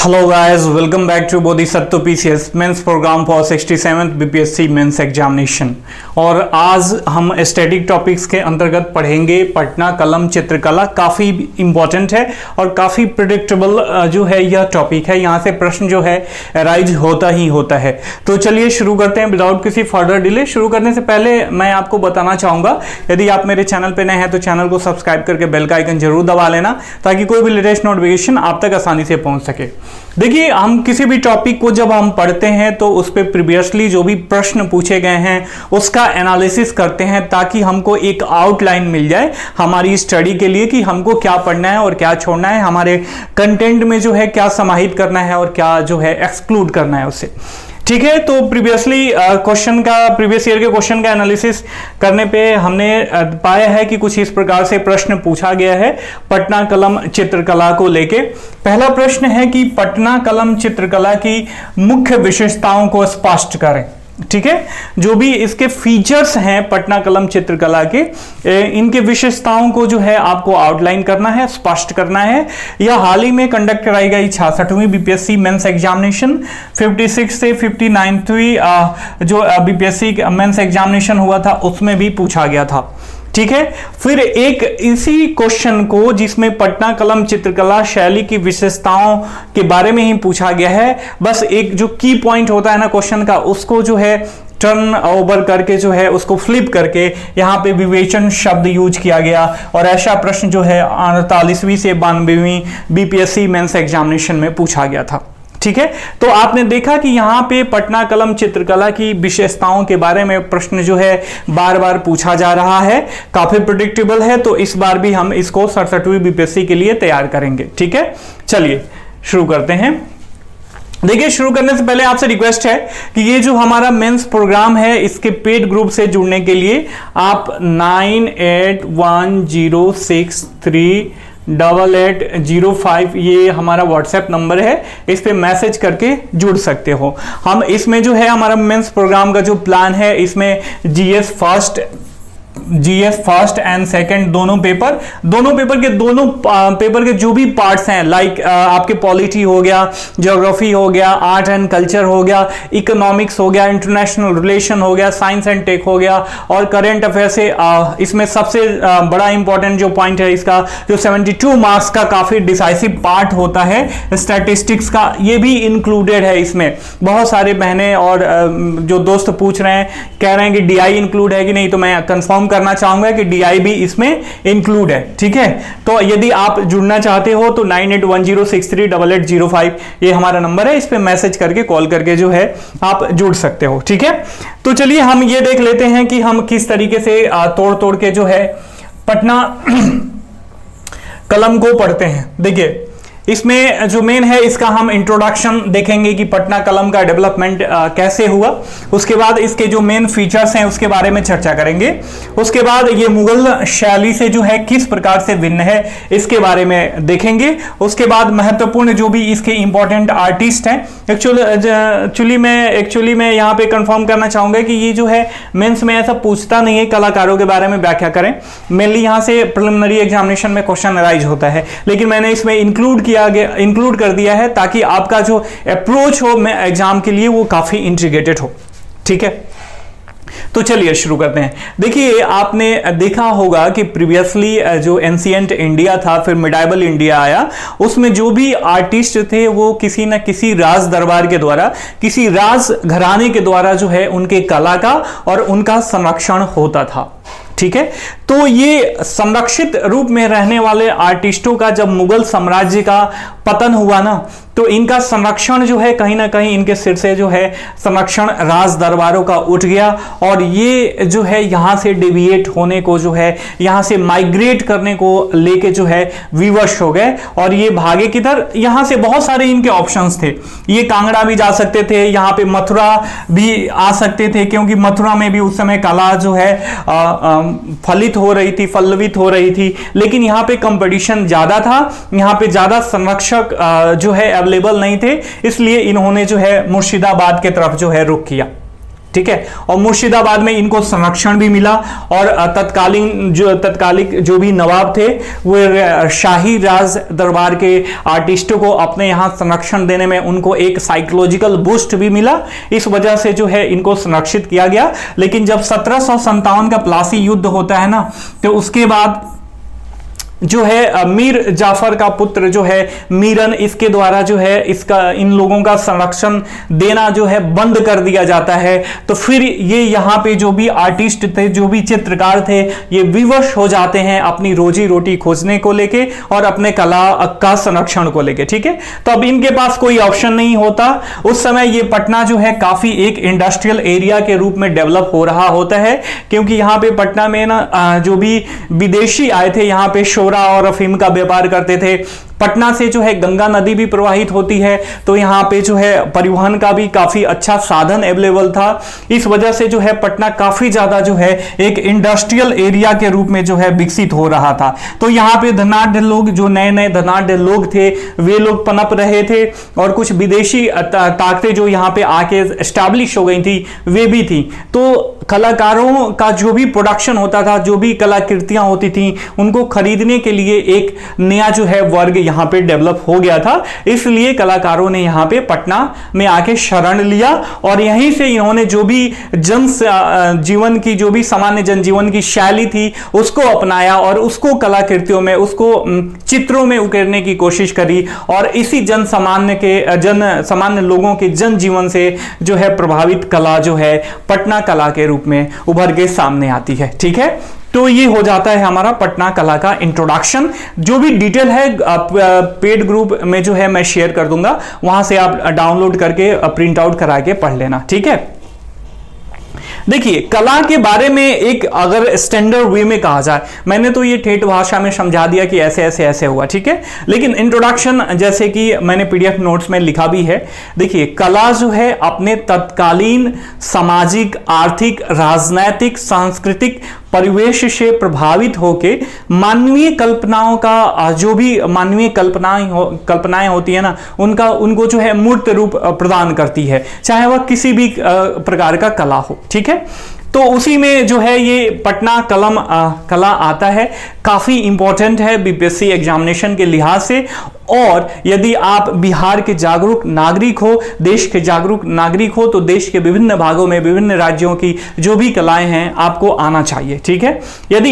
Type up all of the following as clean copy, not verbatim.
Hello guys, welcome back to Bodhisattva PCS mains programme for 67th BPSC mains examination. और आज हम static topics के अंतर्गत पढ़ेंगे पटना कलम चित्रकला। काफ़ी इंपॉर्टेंट है और काफ़ी प्रिडिक्टेबल जो है यह टॉपिक है। यहाँ से प्रश्न जो है राइज होता ही होता है। तो चलिए शुरू करते हैं विदाउट किसी फर्दर डिले। शुरू करने से पहले मैं आपको बताना चाहूँगा, यदि आप मेरे चैनल पर नए हैं तो चैनल को सब्सक्राइब करके बेल का आइकन जरूर दबा लेना, ताकि कोई भी लेटेस्ट नोटिफिकेशन आप तक आसानी से पहुँच सके। देखिए, हम किसी भी टॉपिक को जब हम पढ़ते हैं तो उस पर प्रीवियसली जो भी प्रश्न पूछे गए हैं उसका एनालिसिस करते हैं, ताकि हमको एक आउटलाइन मिल जाए हमारी स्टडी के लिए कि हमको क्या पढ़ना है और क्या छोड़ना है, हमारे कंटेंट में जो है क्या समाहित करना है और क्या जो है एक्सक्लूड करना है उससे। ठीक है, तो प्रीवियस ईयर के क्वेश्चन का एनालिसिस करने पे हमने पाया है कि कुछ इस प्रकार से प्रश्न पूछा गया है पटना कलम चित्रकला को लेके। पहला प्रश्न है कि पटना कलम चित्रकला की मुख्य विशेषताओं को स्पष्ट करें। ठीक है, जो भी इसके फीचर्स हैं पटना कलम चित्रकला के, इनके विशेषताओं को जो है आपको आउटलाइन करना है, स्पष्ट करना है। यह हाल ही में कंडक्ट कराई गई 66वीं बीपीएससी मेंस एग्जामिनेशन 56 से 59वीं जो बीपीएससी मेंस एग्जामिनेशन हुआ था उसमें भी पूछा गया था। ठीक है, फिर एक इसी क्वेश्चन को जिसमें पटना कलम चित्रकला शैली की विशेषताओं के बारे में ही पूछा गया है, बस एक जो की पॉइंट होता है ना क्वेश्चन का, उसको जो है टर्न ओवर करके जो है उसको फ्लिप करके यहाँ पे विवेचन शब्द यूज किया गया। और ऐसा प्रश्न जो है 48वीं से 92वीं बीपीएससी मेंस एग्जामिनेशन में पूछा गया था। ठीक है, तो आपने देखा कि यहाँ पे पटना कलम चित्रकला की विशेषताओं के बारे में प्रश्न जो है बार बार पूछा जा रहा है, काफी प्रेडिक्टेबल है। तो इस बार भी हम इसको 67वीं बीपीएससी के लिए तैयार करेंगे। ठीक है, चलिए शुरू करते हैं। देखिए, शुरू करने से पहले आपसे रिक्वेस्ट है कि ये जो हमारा मेंस प्रोग्राम है इसके पेड ग्रुप से जुड़ने के लिए आप 9810638805 ये हमारा व्हाट्सएप नंबर है, इस पे मैसेज करके जुड़ सकते हो। हम इसमें जो है हमारा मेंस प्रोग्राम का जो प्लान है, इसमें जीएस फर्स्ट एंड सेकंड दोनों पेपर के पेपर के जो भी पार्ट्स हैं, लाइक आपके पॉलिटी हो गया, ज्योग्राफी हो गया, आर्ट एंड कल्चर हो गया, इकोनॉमिक्स हो गया, इंटरनेशनल रिलेशन हो गया, साइंस एंड टेक हो गया, और करंट अफेयर से इसमें सबसे बड़ा इंपॉर्टेंट जो पॉइंट है इसका, जो 72 मार्क्स का काफी डिसाइसिव पार्ट होता है स्टैटिस्टिक्स का, ये भी इंक्लूडेड है इसमें। बहुत सारे बहनें और जो दोस्त पूछ रहे हैं, कह रहे हैं कि डीआई इंक्लूड है कि नहीं, तो मैं कंफर्म करना चाहूंगा कि डीआई भी इसमें इंक्लूड है। ठीक है, तो यदि आप जुड़ना चाहते हो तो 9810638805 ये हमारा नंबर है, इस पे मैसेज करके कॉल करके जो है आप जुड़ सकते हो। ठीक है, तो चलिए हम ये देख लेते हैं कि हम किस तरीके से तोड़ के जो है पटना कलम को पढ़ते हैं। देखिए, इसमें जो मेन है इसका हम इंट्रोडक्शन देखेंगे कि पटना कलम का डेवलपमेंट कैसे हुआ। उसके बाद इसके जो मेन फीचर्स हैं उसके बारे में चर्चा करेंगे। उसके बाद ये मुगल शैली से जो है किस प्रकार से भिन्न है इसके बारे में देखेंगे। उसके बाद महत्वपूर्ण जो भी इसके इंपॉर्टेंट आर्टिस्ट हैं, एक्चुअली मैं यहाँ पे कंफर्म करना चाहूंगा कि ये जो है मेंस में ऐसा पूछता नहीं है कलाकारों के बारे में व्याख्या करें। मेनली यहाँ से प्रिलिमिनरी एग्जामिनेशन में क्वेश्चन अराइज होता है, लेकिन मैंने इसमें इंक्लूड कर दिया है ताकि आपका जो अप्रोच हो एग्जाम के लिए वो काफी इंटीग्रेटेड हो। ठीक है, तो चलिए शुरू करते हैं। देखिए, आपने देखा होगा कि प्रीवियसली जो एंशिएंट इंडिया था, फिर मिडाइवल इंडिया आया, उसमें जो भी आर्टिस्ट थे वो किसी न किसी राज दरबार के द्वारा, किसी राज घराने के द्वारा जो है उनके कला का और उनका संरक्षण होता था। ठीक है, तो ये संरक्षित रूप में रहने वाले आर्टिस्टों का जब मुगल साम्राज्य का पतन हुआ ना, तो इनका संरक्षण जो है कहीं ना कहीं इनके सिर से जो है संरक्षण राज दरबारों का उठ गया, और ये जो है यहां से डेविएट होने को, जो है यहां से माइग्रेट करने को लेके जो है विवश हो गए, और ये भागे किधर, यहां से बहुत सारे इनके ऑप्शंस थे। ये कांगड़ा भी जा सकते थे, यहाँ पे मथुरा भी आ सकते थे, क्योंकि मथुरा में भी उस समय कला जो है फलित हो रही थी, पल्लवित हो रही थी, लेकिन यहाँ पे कंपटीशन ज्यादा था, यहाँ पे ज्यादा संरक्षक जो है अवेलेबल नहीं थे, इसलिए इन्होंने जो है मुर्शिदाबाद के तरफ जो है रुख किया। ठीक है। और मुर्शिदाबाद में इनको संरक्षण भी मिला और तत्कालिक जो भी नवाब थे वो शाही राज दरबार के आर्टिस्टों को अपने यहां संरक्षण देने में उनको एक साइकोलॉजिकल बूस्ट भी मिला, इस वजह से जो है इनको संरक्षित किया गया। लेकिन जब 1757 का प्लासी युद्ध होता है ना, तो उसके बाद जो है मीर जाफर का पुत्र जो है मीरन, इसके द्वारा जो है इन लोगों का संरक्षण देना जो है बंद कर दिया जाता है। तो फिर ये यहाँ पे जो भी आर्टिस्ट थे, जो भी चित्रकार थे, ये विवश हो जाते हैं अपनी रोजी रोटी खोजने को लेके और अपने कला का संरक्षण को लेके, ठीक है। तो अब इनके पास कोई ऑप्शन नहीं होता। उस समय ये पटना जो है काफी एक इंडस्ट्रियल एरिया के रूप में डेवलप हो रहा होता है, क्योंकि यहाँ पे पटना में ना जो भी विदेशी आए थे यहाँ पे और अफीम का व्यापार करते थे। पटना से जो है गंगा नदी भी प्रवाहित होती है, तो यहाँ पे जो है परिवहन का भी काफी अच्छा साधन अवेलेबल था। इस वजह से जो है पटना काफी ज्यादा जो है एक इंडस्ट्रियल एरिया के रूप में जो है विकसित हो रहा था। तो यहाँ पे धनाढ़ लोग, जो नए नए धनाढ़ लोग थे, वे लोग पनप रहे थे और कुछ विदेशी ताकतें जो यहाँ पे आके एस्टैब्लिश हो गई थी वे भी थी। तो कलाकारों का जो भी प्रोडक्शन होता था, जो भी कलाकृतियां होती थी, उनको खरीदने के लिए एक नया जो है वर्ग यहाँ पे डेवलप हो गया था। इसलिए कलाकारों ने यहाँ पे पटना में आके शरण लिया और यहीं से इन्होंने जो भी जीवन की, जो भी सामान्य जनजीवन की शैली थी उसको अपनाया और उसको कलाकृतियों में, उसको चित्रों में उकेरने की कोशिश करी। और इसी सामान्य लोगों के जनजीवन से जो है प्रभावित कला जो है पटना कला के रूप में उभर के सामने आती है, ठीक है। तो ये हो जाता है हमारा पटना कला का इंट्रोडक्शन। जो भी डिटेल है पेड ग्रुप में जो है मैं शेयर कर दूंगा, वहां से आप डाउनलोड करके प्रिंट आउट करा के पढ़ लेना, ठीक है। देखिए, कला के बारे में एक अगर स्टैंडर्ड वे में कहा जाए, मैंने तो ये ठेठ भाषा में समझा दिया कि ऐसे ऐसे ऐसे हुआ, ठीक है। लेकिन इंट्रोडक्शन जैसे कि मैंने पीडीएफ नोट्स में लिखा भी है। देखिए, कला जो है अपने तत्कालीन सामाजिक, आर्थिक, राजनैतिक, सांस्कृतिक परिवेश से प्रभावित होके मानवीय कल्पनाओं का, जो भी मानवीय कल्पनाएं होती है ना, उनको जो है मूर्त रूप प्रदान करती है, चाहे वह किसी भी प्रकार का कला हो, ठीक है। तो उसी में जो है ये पटना कला आता है, काफी इंपॉर्टेंट है बीपीएससी एग्जामिनेशन के लिहाज से। और यदि आप बिहार के जागरूक नागरिक हो, देश के जागरूक नागरिक हो, तो देश के विभिन्न भागों में, विभिन्न राज्यों की जो भी कलाएं हैं आपको आना चाहिए, ठीक है। यदि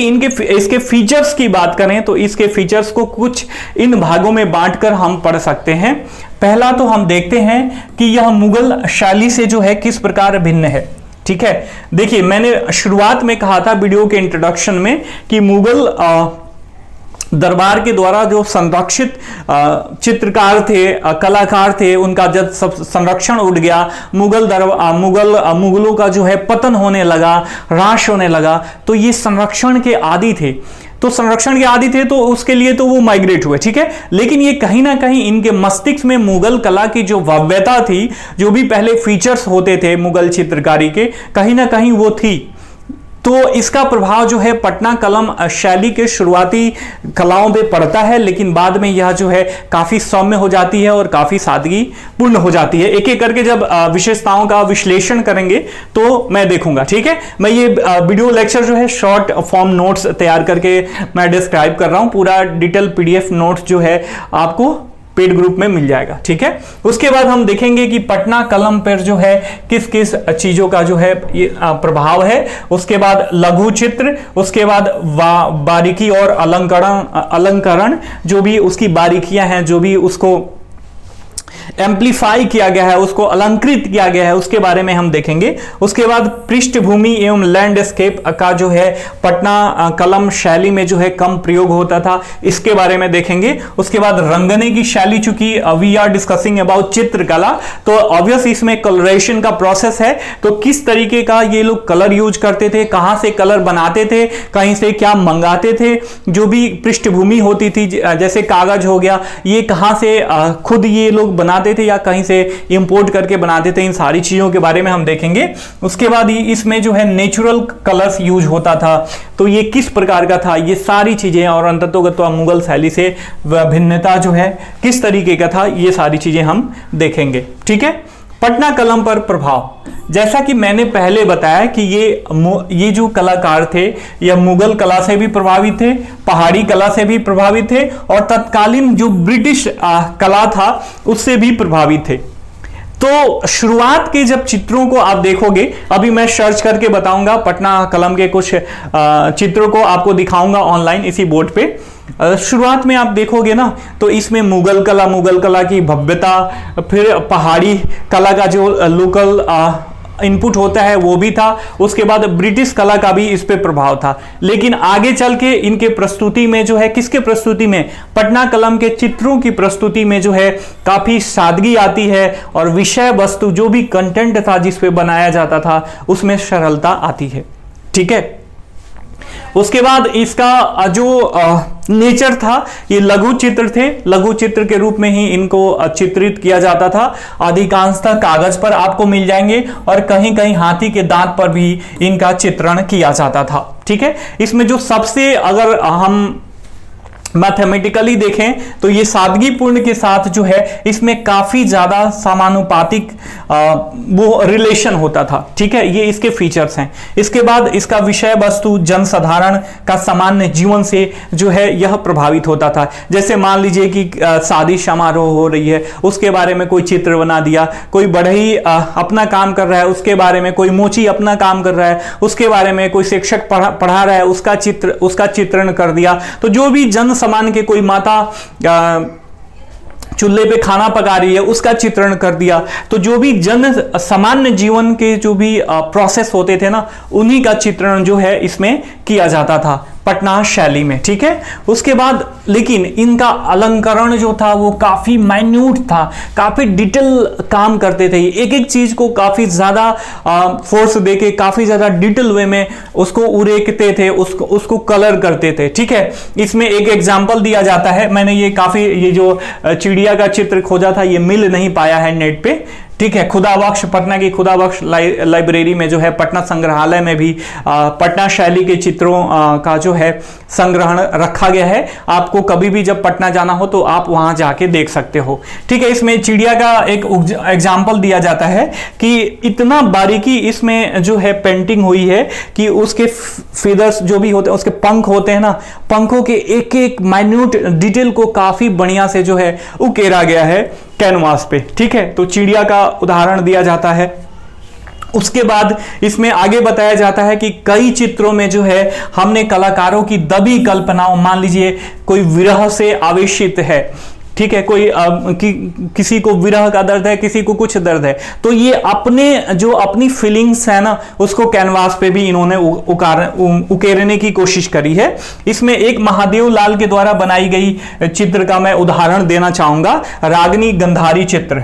इसके फीचर्स की बात करें तो इसके फीचर्स को कुछ इन भागों में बांटकर हम पढ़ सकते हैं। पहला तो हम देखते हैं कि यह मुगल शैली से जो है किस प्रकार भिन्न है, ठीक है। देखिए, मैंने शुरुआत में कहा था वीडियो के इंट्रोडक्शन में कि मुगल दरबार के द्वारा जो संरक्षित चित्रकार थे, कलाकार थे, उनका जब सब संरक्षण उठ गया, मुगलों का जो है पतन होने लगा, ह्रास होने लगा, तो ये संरक्षण के आदी थे। तो उसके लिए तो वो माइग्रेट हुए, ठीक है। लेकिन ये कहीं ना कहीं इनके मस्तिष्क में मुगल कला की जो भव्यता थी, जो भी पहले फीचर्स होते थे मुगल चित्रकारी के, कहीं ना कहीं वो थी। तो इसका प्रभाव जो है पटना कलम शैली के शुरुआती कलाओं पे पड़ता है, लेकिन बाद में यह जो है काफी सौम्य हो जाती है और काफी सादगी पूर्ण हो जाती है। एक एक करके जब विशेषताओं का विश्लेषण करेंगे तो मैं देखूंगा, ठीक है। मैं ये वीडियो लेक्चर जो है शॉर्ट फॉर्म नोट्स तैयार करके मैं डिस्क्राइब कर रहा हूं। पूरा डिटेल पीडीएफ नोट्स जो है आपको पेड ग्रुप में मिल जाएगा, ठीक है। उसके बाद हम देखेंगे कि पटना कलम पर जो है किस किस चीजों का जो है ये प्रभाव है। उसके बाद लघु चित्र, उसके बाद बारीकी और अलंकरण, जो भी उसकी बारीकियां हैं, जो भी उसको एम्प्लीफाई किया गया है, उसको अलंकृत किया गया है, उसके बारे में हम देखेंगे। उसके बाद पृष्ठभूमि एवं लैंडस्केप का जो है पटना कलम शैली में जो है कम प्रयोग होता था, इसके बारे में देखेंगे। उसके बाद रंगने की शैली, चूंकि वी आर डिस्कसिंग अबाउट चित्रकला, तो ऑब्वियस इसमें कलरेशन का प्रोसेस है। तो किस तरीके का ये लोग कलर यूज करते थे, कहां से कलर बनाते थे, कहीं से क्या मंगाते थे, जो भी पृष्ठभूमि होती थी, जैसे कागज हो गया, ये कहां से खुद ये लोग बनाते थे या कहीं से इंपोर्ट करके बनाते थे, इन सारी चीजों के बारे में हम देखेंगे। उसके बाद इसमें जो है नेचुरल कलर्स यूज होता था, तो ये किस प्रकार का था, ये सारी चीजें, और अंततोगत्वा मुगल शैली से भिन्नता जो है किस तरीके का था, ये सारी चीजें हम देखेंगे, ठीक है। पटना कलम पर प्रभाव, जैसा कि मैंने पहले बताया कि ये जो कलाकार थे यह मुगल कला से भी प्रभावित थे, पहाड़ी कला से भी प्रभावित थे और तत्कालीन जो ब्रिटिश कला था उससे भी प्रभावित थे। तो शुरुआत के जब चित्रों को आप देखोगे, अभी मैं सर्च करके बताऊंगा पटना कलम के कुछ चित्रों को आपको दिखाऊंगा ऑनलाइन इसी बोर्ड पे। शुरुआत में आप देखोगे ना तो इसमें मुगल कला की भव्यता, फिर पहाड़ी कला का जो लोकल इनपुट होता है वो भी था, उसके बाद ब्रिटिश कला का भी इस पे प्रभाव था। लेकिन आगे चल के इनके प्रस्तुति में जो है, किसके प्रस्तुति में, पटना कलम के चित्रों की प्रस्तुति में जो है काफी सादगी आती है और विषय वस्तु जो भी कंटेंट था जिस पे बनाया जाता था उसमें सरलता आती है। ठीक है, उसके बाद इसका जो नेचर था, ये लघु चित्र थे, लघु चित्र के रूप में ही इनको चित्रित किया जाता था। अधिकांशतः कागज पर आपको मिल जाएंगे और कहीं कहीं हाथी के दांत पर भी इनका चित्रण किया जाता था। ठीक है, इसमें जो सबसे, अगर हम मैथमेटिकली देखें तो ये सादगीपूर्ण के साथ जो है इसमें काफी ज्यादा समानुपातिक वो रिलेशन होता था। ठीक है, ये इसके फीचर्स हैं। इसके बाद इसका विषय वस्तु जनसाधारण का सामान्य जीवन से जो है यह प्रभावित होता था। जैसे मान लीजिए कि शादी समारोह हो रही है, उसके बारे में कोई चित्र बना दिया, कोई बढ़ई अपना काम कर रहा है उसके बारे में, कोई मोची अपना काम कर रहा है उसके बारे में, कोई शिक्षक पढ़ा रहा है उसका चित्रण कर दिया। तो जो भी जन सामान्य के, कोई माता चूल्हे पे खाना पका रही है उसका चित्रण कर दिया। तो जो भी जन सामान्य जीवन के जो भी प्रोसेस होते थे ना, उन्हीं का चित्रण जो है इसमें किया जाता था पटना शैली में। ठीक है, उसके बाद लेकिन इनका अलंकरण जो था वो काफी माइन्यूट था, काफी डिटेल काम करते थे, एक एक चीज को काफी ज्यादा फोर्स देके काफी ज्यादा डिटेल वे में उसको उरेकते थे, उसको कलर करते थे। ठीक है, इसमें एक एग्जांपल दिया जाता है, मैंने ये जो चिड़िया का चित्र खोजा था ये मिल नहीं पाया है नेट पे। ठीक है, खुदाबख्श, पटना की खुदाबख्श लाइब्रेरी में जो है, पटना संग्रहालय में भी पटना शैली के चित्रों का जो है संग्रहण रखा गया है। आपको कभी भी जब पटना जाना हो तो आप वहां जाके देख सकते हो। ठीक है, इसमें चिड़िया का एक एग्जाम्पल दिया जाता है कि इतना बारीकी इसमें जो है पेंटिंग हुई है कि उसके फीदर्स जो भी होते हैं, उसके पंख होते हैं ना, पंखों के एक एक माइन्यूट डिटेल को काफी बढ़िया से जो है उकेरा गया है कैनवास पे। ठीक है, तो चिड़िया का उदाहरण दिया जाता है। उसके बाद इसमें आगे बताया जाता है कि कई चित्रों में जो है हमने कलाकारों की दबी कल्पनाओं, मान लीजिए कोई विरह से आवेशित है, ठीक है, कोई किसी को विरह का दर्द है, किसी को कुछ दर्द है, तो ये अपनी फीलिंग्स है ना उसको कैनवास पे भी इन्होंने उकेरने की कोशिश करी है। इसमें एक महादेव लाल के द्वारा बनाई गई चित्र का मैं उदाहरण देना चाहूंगा, रागिनी गंधारी चित्र।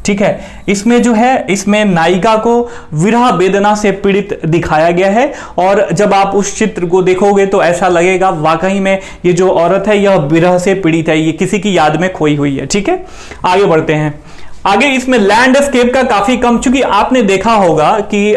ठीक है, इसमें जो है, इसमें नायिका को विरह वेदना से पीड़ित दिखाया गया है और जब आप उस चित्र को देखोगे तो ऐसा लगेगा वाकई में ये जो औरत है यह विरह से पीड़ित है, ये किसी की याद में खोई हुई है। ठीक है, आगे बढ़ते हैं। आगे इसमें लैंडस्केप का काफी कम, चूंकि आपने देखा होगा कि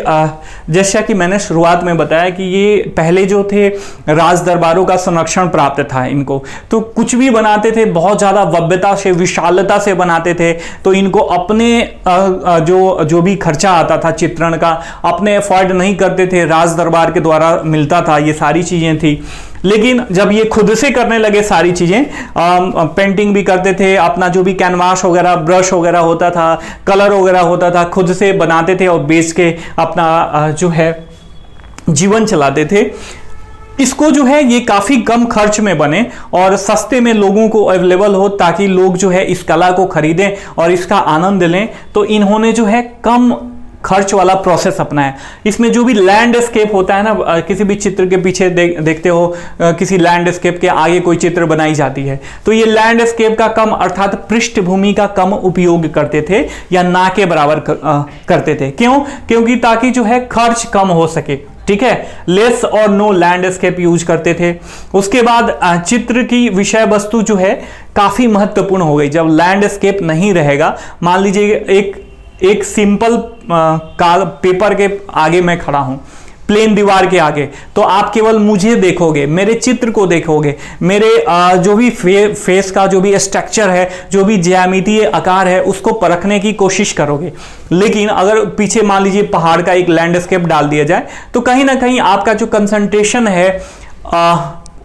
जैसा कि मैंने शुरुआत में बताया कि ये पहले जो थे राज दरबारों का संरक्षण प्राप्त था इनको, तो कुछ भी बनाते थे बहुत ज्यादा भव्यता से, विशालता से बनाते थे। तो इनको अपने जो भी खर्चा आता था चित्रण का अपने अफोर्ड नहीं करते थे, राज दरबार के द्वारा मिलता था, ये सारी चीजें थी। लेकिन जब ये खुद से करने लगे सारी चीजें, पेंटिंग भी करते थे, अपना जो भी कैनवास वगैरह, ब्रश वगैरह होता था, कलर वगैरह होता था, खुद से बनाते थे और बेच के अपना जो है जीवन चलाते थे। इसको जो है ये काफी कम खर्च में बने और सस्ते में लोगों को अवेलेबल हो, ताकि लोग जो है इस कला को खरीदें और इसका आनंद लें। तो इन्होंने जो है कम खर्च वाला प्रोसेस अपनाया। इसमें जो भी लैंडस्केप होता है ना, किसी भी चित्र के पीछे देखते हो, किसी लैंडस्केप के आगे कोई चित्र बनाई जाती है, तो ये लैंडस्केप का कम अर्थात पृष्ठभूमि का कम उपयोग करते थे या ना के बराबर करते थे। क्यों? क्योंकि ताकि जो है खर्च कम हो सके। ठीक है, लेस और नो लैंडस्केप यूज करते थे। उसके बाद चित्र की विषय वस्तु जो है काफी महत्वपूर्ण हो गई। जब लैंडस्केप नहीं रहेगा, मान लीजिए एक सिंपल पेपर के आगे मैं खड़ा हूं, प्लेन दीवार के आगे, तो आप केवल मुझे देखोगे, मेरे चित्र को देखोगे, मेरे जो भी फेस का जो भी स्ट्रक्चर है, जो भी ज्यामितीय आकार है, उसको परखने की कोशिश करोगे। लेकिन अगर पीछे मान लीजिए पहाड़ का एक लैंडस्केप डाल दिया जाए, तो कहीं ना कहीं आपका जो कंसंट्रेशन है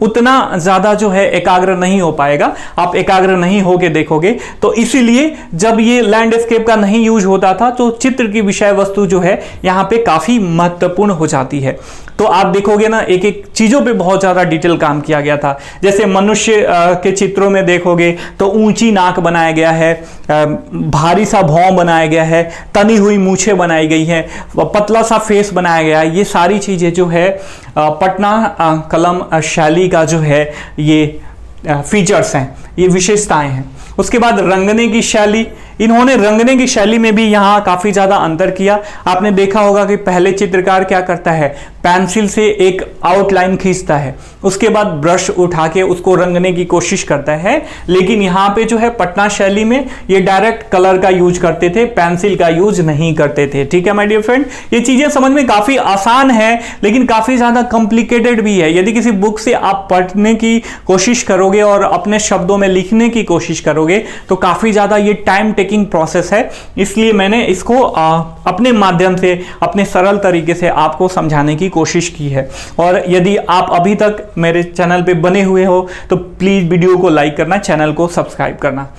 उतना ज्यादा जो है एकाग्र नहीं हो पाएगा, आप एकाग्र नहीं होके देखोगे। तो इसीलिए जब ये लैंडस्केप का नहीं यूज होता था, तो चित्र की विषय वस्तु जो है यहाँ पे काफी महत्वपूर्ण हो जाती है। तो आप देखोगे ना, एक एक चीजों पे बहुत ज्यादा डिटेल काम किया गया था। जैसे मनुष्य के चित्रों में देखोगे तो ऊंची नाक बनाया गया है, भारी सा भौं बनाया गया है, तनी हुई मूछें बनाई गई हैं, पतला सा फेस बनाया गया है। ये सारी चीजें जो है पटना कलम शैली का जो है ये फीचर्स हैं, ये विशेषताएं हैं। उसके बाद रंगने की शैली, इन्होंने रंगने की शैली में भी यहाँ काफी ज्यादा अंतर किया। आपने देखा होगा कि पहले चित्रकार क्या करता है, पेंसिल से एक आउटलाइन खींचता है, उसके बाद ब्रश उठा के उसको रंगने की कोशिश करता है। लेकिन यहाँ पे जो है पटना शैली में ये डायरेक्ट कलर का यूज करते थे, पेंसिल का यूज नहीं करते थे। ठीक है माय डियर फ्रेंड, ये चीजें समझ में काफी आसान है, लेकिन काफी ज्यादा कॉम्प्लिकेटेड भी है। यदि किसी बुक से आप पढ़ने की कोशिश करोगे और अपने शब्दों में लिखने की कोशिश करोगे, तो काफी ज्यादा ये टाइम टेकिंग प्रोसेस है। इसलिए मैंने इसको अपने माध्यम से, अपने सरल तरीके से आपको समझाने की कोशिश की है। और यदि आप अभी तक मेरे चैनल पे बने हुए हो तो प्लीज वीडियो को लाइक करना, चैनल को सब्सक्राइब करना।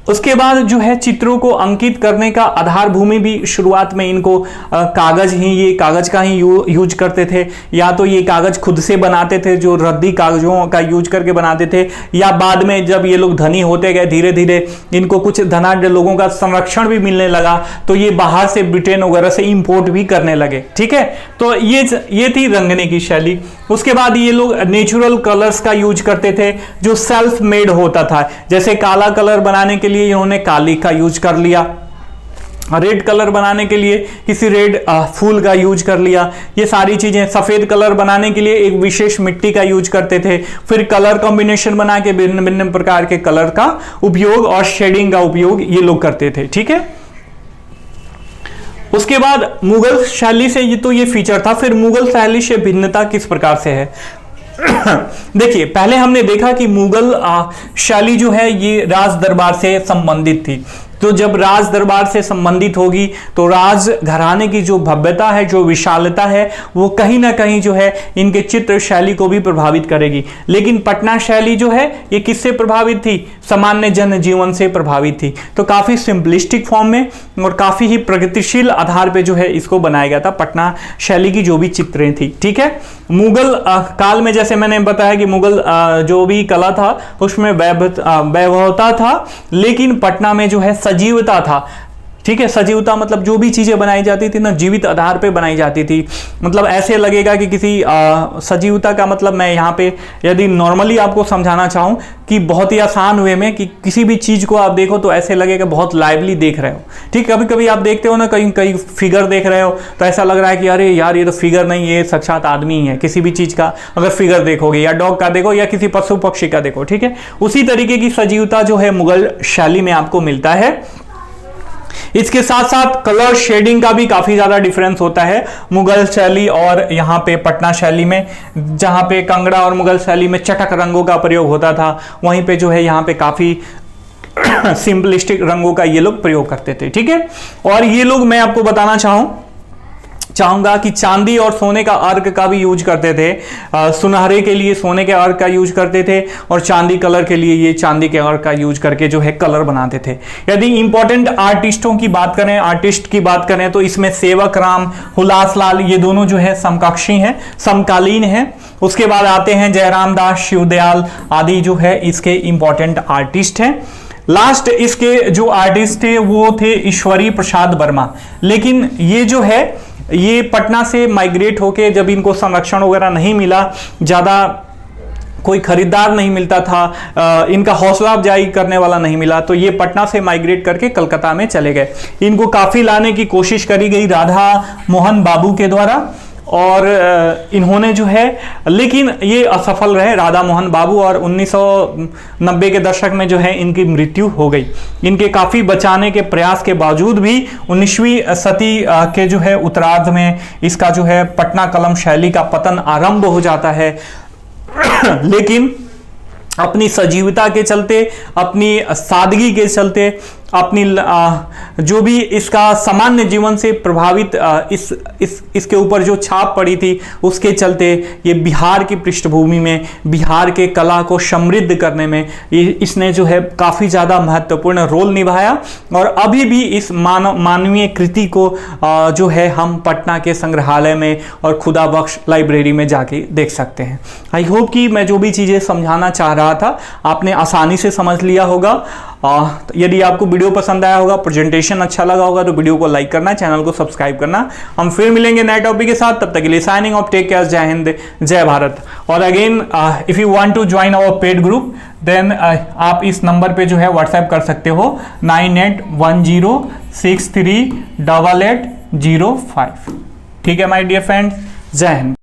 उसके बाद जो है चित्रों को अंकित करने का आधार भूमि भी शुरुआत में इनको कागज ही, ये कागज का ही यूज करते थे, या तो ये कागज खुद से बनाते थे, जो रद्दी कागजों का यूज करके बनाते थे, या बाद में जब ये लोग धनी होते गए धीरे धीरे, इनको कुछ धनाढ्य लोगों का संरक्षण भी मिलने लगा, तो ये बाहर से ब्रिटेन वगैरह से इंपोर्ट भी करने लगे। ठीक है, तो ये थी रंगने की शैली। उसके बाद ये लोग नेचुरल कलर्स का यूज करते थे, जो सेल्फ मेड होता था। जैसे काला कलर बनाने के लिए इन्होंने काली का यूज कर लिया, रेड कलर बनाने के लिए किसी रेड फूल का यूज कर लिया। ये सारी चीजें, सफेद कलर बनाने के लिए एक विशेष मिट्टी का यूज करते थे। फिर कलर कॉम्बिनेशन बना के भिन्न भिन्न प्रकार के कलर का उपयोग और शेडिंग का उपयोग ये लोग करते थे। ठीक है, उसके बाद मुगल शैली से ये फीचर था। फिर मुगल शैली से भिन्नता किस प्रकार से है देखिए, पहले हमने देखा कि मुगल शैली जो है ये राज दरबार से संबंधित थी। तो जब राज दरबार से संबंधित होगी तो राज घराने की जो भव्यता है, जो विशालता है, वो कहीं ना कहीं जो है इनके चित्र शैली को भी प्रभावित करेगी। लेकिन पटना शैली जो है ये किससे प्रभावित थी? सामान्य जनजीवन से प्रभावित थी। तो काफी सिंपलिस्टिक फॉर्म में और काफी ही प्रगतिशील आधार पे जो है इसको बनाया गया था, पटना शैली की जो भी चित्रें थी। ठीक है, मुगल काल में जैसे मैंने बताया कि मुगल जो भी कला था उसमें वैभवता था, लेकिन पटना में जो है सजीवता था। ठीक है, सजीवता मतलब जो भी चीजें बनाई जाती थी ना, जीवित आधार पे बनाई जाती थी। मतलब ऐसे लगेगा कि किसी सजीवता का मतलब, मैं यहाँ पे यदि नॉर्मली आपको समझाना चाहूँ कि बहुत ही आसान वे में, कि किसी भी चीज को आप देखो तो ऐसे लगेगा बहुत लाइवली देख रहे हो। ठीक, कभी कभी आप देखते हो ना, कहीं कहीं फिगर देख रहे हो तो ऐसा लग रहा है कि अरे यार ये तो फिगर नहीं, ये साक्षात आदमी है। किसी भी चीज का अगर फिगर देखोगे, या डॉग का देखो, या किसी पशु पक्षी का देखो। ठीक है, उसी तरीके की सजीवता जो है मुगल शैली में आपको मिलता है। इसके साथ साथ कलर शेडिंग का भी काफी ज्यादा डिफरेंस होता है मुगल शैली और यहाँ पे पटना शैली में। जहाँ पे कांगड़ा और मुगल शैली में चटक रंगों का प्रयोग होता था, वहीं पे जो है यहाँ पे काफी सिंपलिस्टिक रंगों का ये लोग प्रयोग करते थे। ठीक है, और ये लोग, मैं आपको बताना चाहूंगा कि चांदी और सोने का अर्क का भी यूज करते थे। सुनहरे के लिए सोने के अर्क का यूज करते थे, और चांदी कलर के लिए ये चांदी के अर्क का यूज करके जो है कलर बनाते थे। यदि इंपॉर्टेंट आर्टिस्टों की बात करें, आर्टिस्ट की बात करें, तो इसमें सेवक राम, हुलासलाल, ये दोनों जो है समकक्षी हैं, समकालीन हैं। उसके बाद आते हैं जयराम दास, शिवदयाल आदि जो है इसके इंपॉर्टेंट आर्टिस्ट हैं। लास्ट इसके जो आर्टिस्ट थे वो थे ईश्वरी प्रसाद वर्मा। लेकिन ये जो है ये पटना से माइग्रेट होके, जब इनको संरक्षण वगैरह नहीं मिला, ज़्यादा कोई खरीदार नहीं मिलता था, इनका हौसला अफजाई करने वाला नहीं मिला, तो ये पटना से माइग्रेट करके कलकत्ता में चले गए। इनको काफ़ी लाने की कोशिश करी गई राधा मोहन बाबू के द्वारा, और इन्होंने जो है, लेकिन ये असफल रहे राधा मोहन बाबू, और 1990 के दशक में जो है इनकी मृत्यु हो गई। इनके काफ़ी बचाने के प्रयास के बावजूद भी 19वीं सदी के जो है उत्तरार्ध में इसका जो है पटना कलम शैली का पतन आरंभ हो जाता है। लेकिन अपनी सजीवता के चलते, अपनी सादगी के चलते, अपनी जो भी इसका सामान्य जीवन से प्रभावित इसके ऊपर जो छाप पड़ी थी उसके चलते ये बिहार की पृष्ठभूमि में बिहार के कला को समृद्ध करने में इसने जो है काफ़ी ज़्यादा महत्वपूर्ण रोल निभाया। और अभी भी इस मानवीय कृति को जो है हम पटना के संग्रहालय में और खुदा बख्श लाइब्रेरी में जाके देख सकते हैं। आई होप कि मैं जो भी चीज़ें समझाना चाह रहा था आपने आसानी से समझ लिया होगा। यदि आपको वीडियो पसंद आया होगा, प्रेजेंटेशन अच्छा लगा होगा, तो वीडियो को लाइक करना, चैनल को सब्सक्राइब करना। हम फिर मिलेंगे नए टॉपिक के साथ, तब तक के लिए साइनिंग ऑफ, टेक केयर, जय हिंद, जय भारत। और again if you want to join our paid group then आप इस नंबर पे जो है व्हाट्सएप कर सकते हो 9810638805। ठीक है माय डियर फ्रेंड्स, जय हिंद।